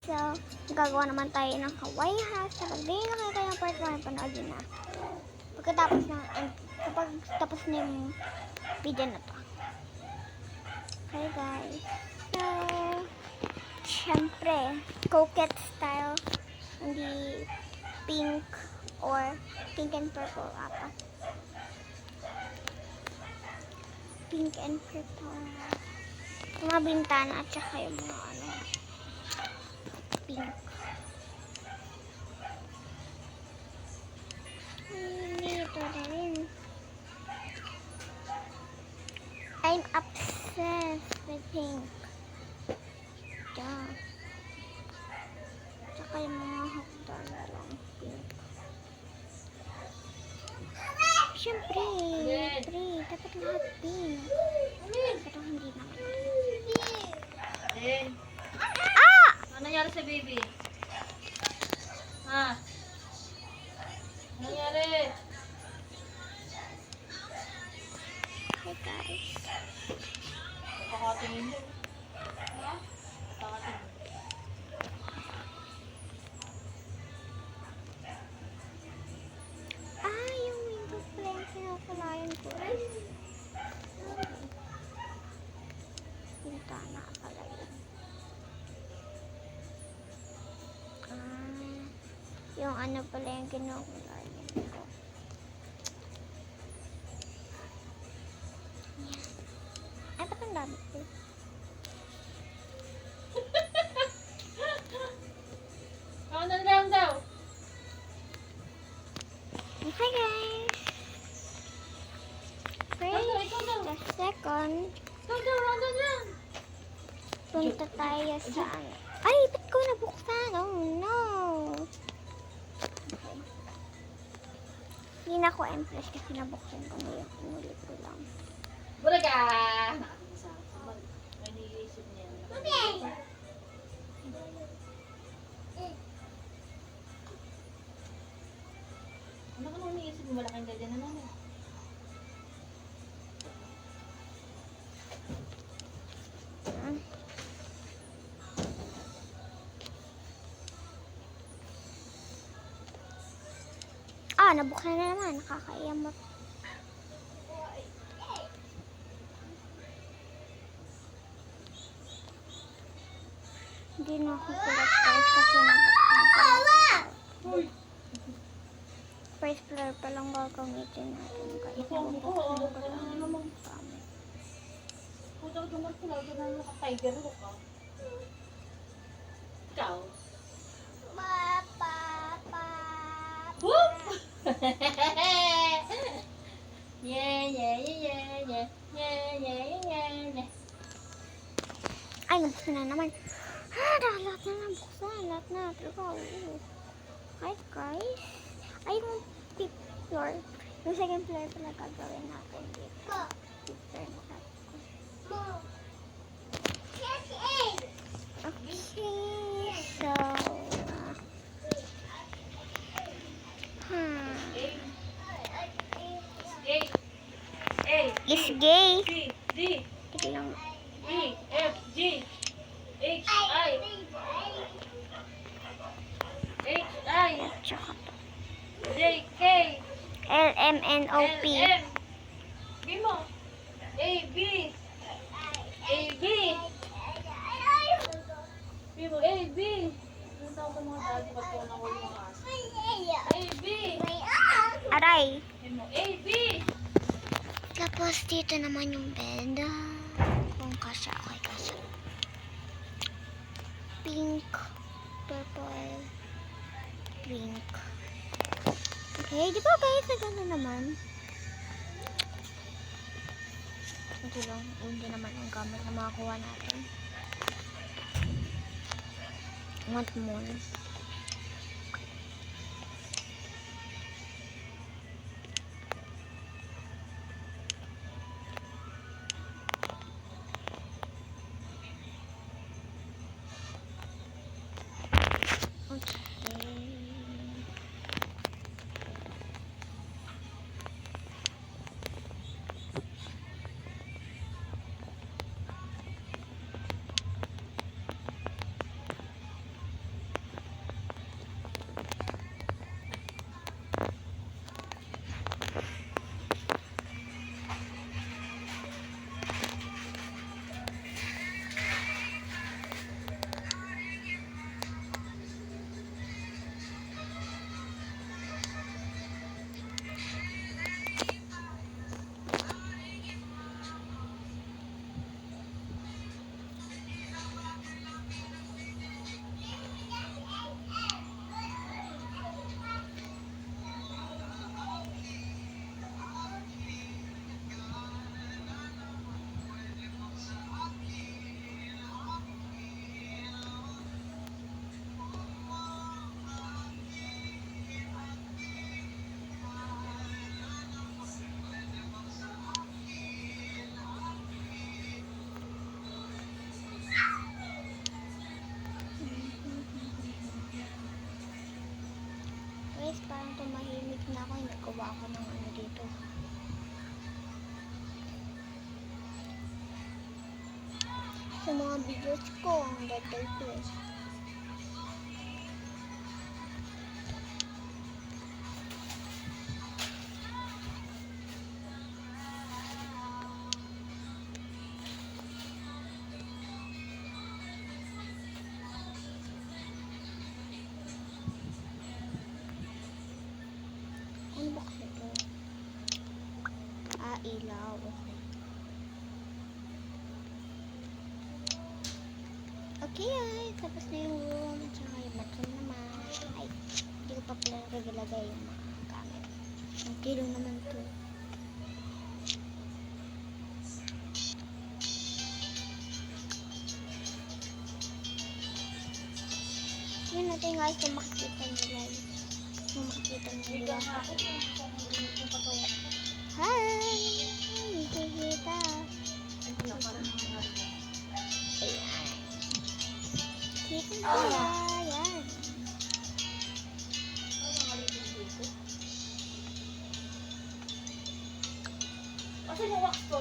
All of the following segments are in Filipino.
So, gagawa naman tayo ng Kawaii house. Kapag di nakita yung part 1, panoodin na. Pagkatapos ng, kapag tapos na yung video na to. Okay guys. So, syempre, coquette style. Hindi pink or pink and purple ata. Pink and purple. Yung mga bintana at saka yung mga ano, pink. Ito na rin. I'm obsessed with pink. Yeah. Tsaka yung mga hagdan na lang pink. Siyempre, dapat lahat pink. Pero hindi naman. Ah! Ano nangyari sa baby? Ha? Ano nangyari? Hi guys. Pakatingin mo. Ha? Pakatingin. Yung window pala yung kinakulayan ko. Bintana pala yun. Yung ano pala yung kinakulayan ko. Ay, ba't ang dami ko? Ano lang daw? Okay guys. First, just second. Round lang. Punta tayo sa ano. Ay, ba't ko nabuksan? Oh no. Okay. Hindi na ako impressed kasi nabuksan ko na yung inulit ko lang. Bulaga! May niisip niya. Ano ka nung niisip mo? Malaking dadyan na naman. Nabuksan na naman. Nakakaiyamot. Hindi na ako sulat guys kasi nabuksan ko. First floor pa lang gagamitin natin guys. Nabuksan ko lang naman kami. Puto ko naman sila. Ito na naka-tiger ko ka. Ikaw? Whoop! Yeah. Ay, nabuksan na naman. Lahat na nabuksan. Lahat na. Pero, hi guys. Ay, yung fifth floor. Yung second floor pala gagawin natin dito. Fifth floor na natin. Okay, so, is gay. D, Ito lang. E, F, G, H, I, Tsaka to. J, K, L, M, N, O, L, P. M. B mo. A, B. A, B. B mo, A, B. Ano tawag sa mga daddy pag ko nahuli mga aso? A, B. Aray. B mo, A, B. Tapos dito naman yung bed. Kung kasya, okay kasya. Pink, purple, pink. Okay, di ba guys, na gano'n naman? Ito lang, hindi naman ang gamit na makakuha natin. Want more? tumahimik na ako, hindi ko ba ako ng ano dito. Sa mga videos ko, ang dagdag ko eh. Ano ba kasi ito? Ah, ilaw. Okay ay, tapos na yung room. Tsaka yung bathroom naman. Ay, hindi ko pa pala nagagilagay yung mga gamit. Ang kilo naman to. Yun natin guys, kung makikita nila yun. Kung makikita nila. Hi! Nakikita. Ayan. Kita nila. Ayan. Asan yung wax ko?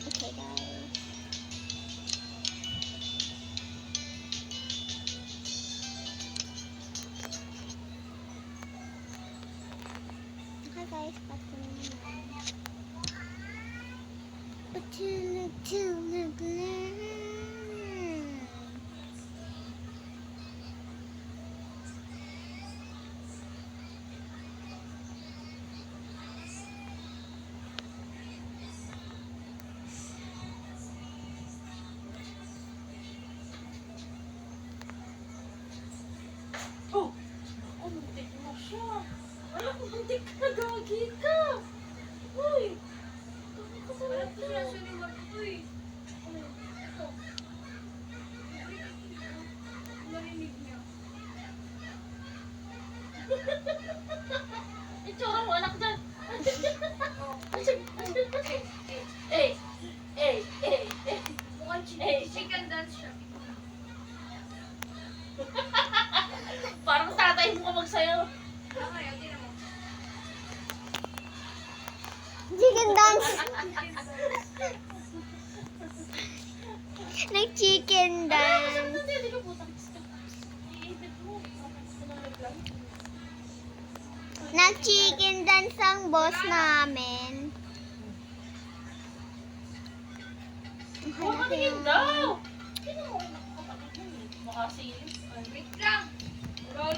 Okay guys. Okay guys, patulog naman. Patulog lang. Oh! Oh, muntik na siya. Alam ko, muntik ka. Gagi ka. Uy! Alam ko siya siya ni Mark. Uy! Ito. Marinig niya. Itsura mo, anak dyan. Eh! Eh! Eh! Eh! Mukhang chicken dance siya. Parang tatay mo ka magsayaw. Chicken dance. Nag-chicken dance. Nag-chicken dance ang boss namin. Ang Oh, hanap kaningin yung- daw! Sino mo kapatid mo? Mukha silip. Wait lang! I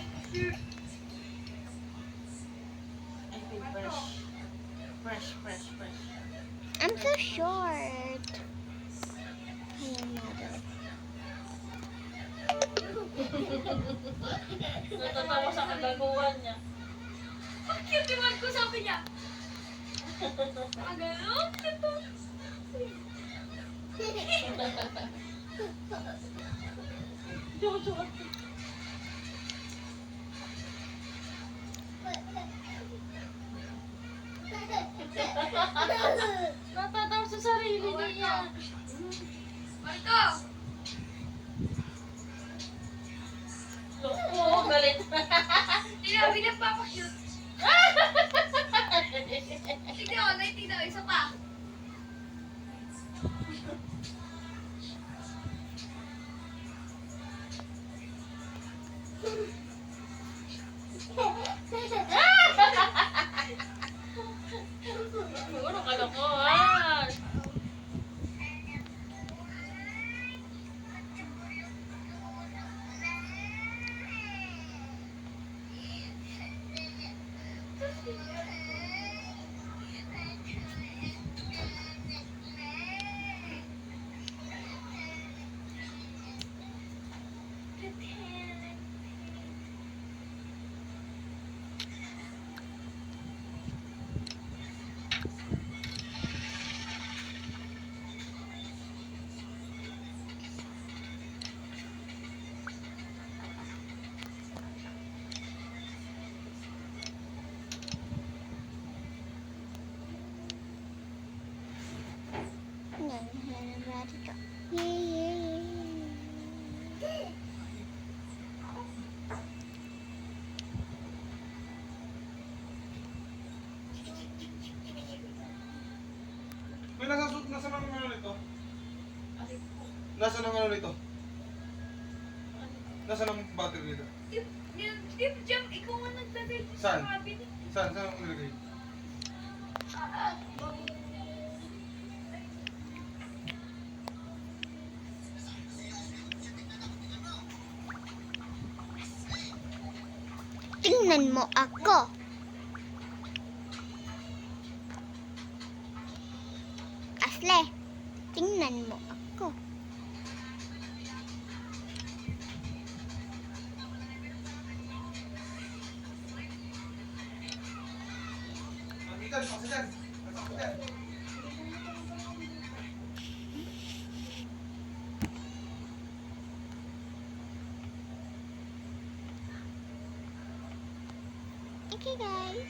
feel fresh. Fresh, fresh, fresh. I'm so short. Ayan, mother. Natatawa sa kagaguhan niya. Ang cute yung ko, sabi niya. Ang gano'n, ito. Jojo. Natatawa sa sarili niya. Marco! Oo, galit. Tinabi na papakute. Tignan ko, tignan ko, isa pa. Ano kalokohan? Nasaan ang ano nito? Nasaan ang battery nito? Steve Jam, ikaw ang naglagay dito Saan? sa cabinet. Saan ang nilagay? Tingnan mo ako. Asle, tingnan mo ako. Dito, paksa dyan. Paksa dyan. Okay guys.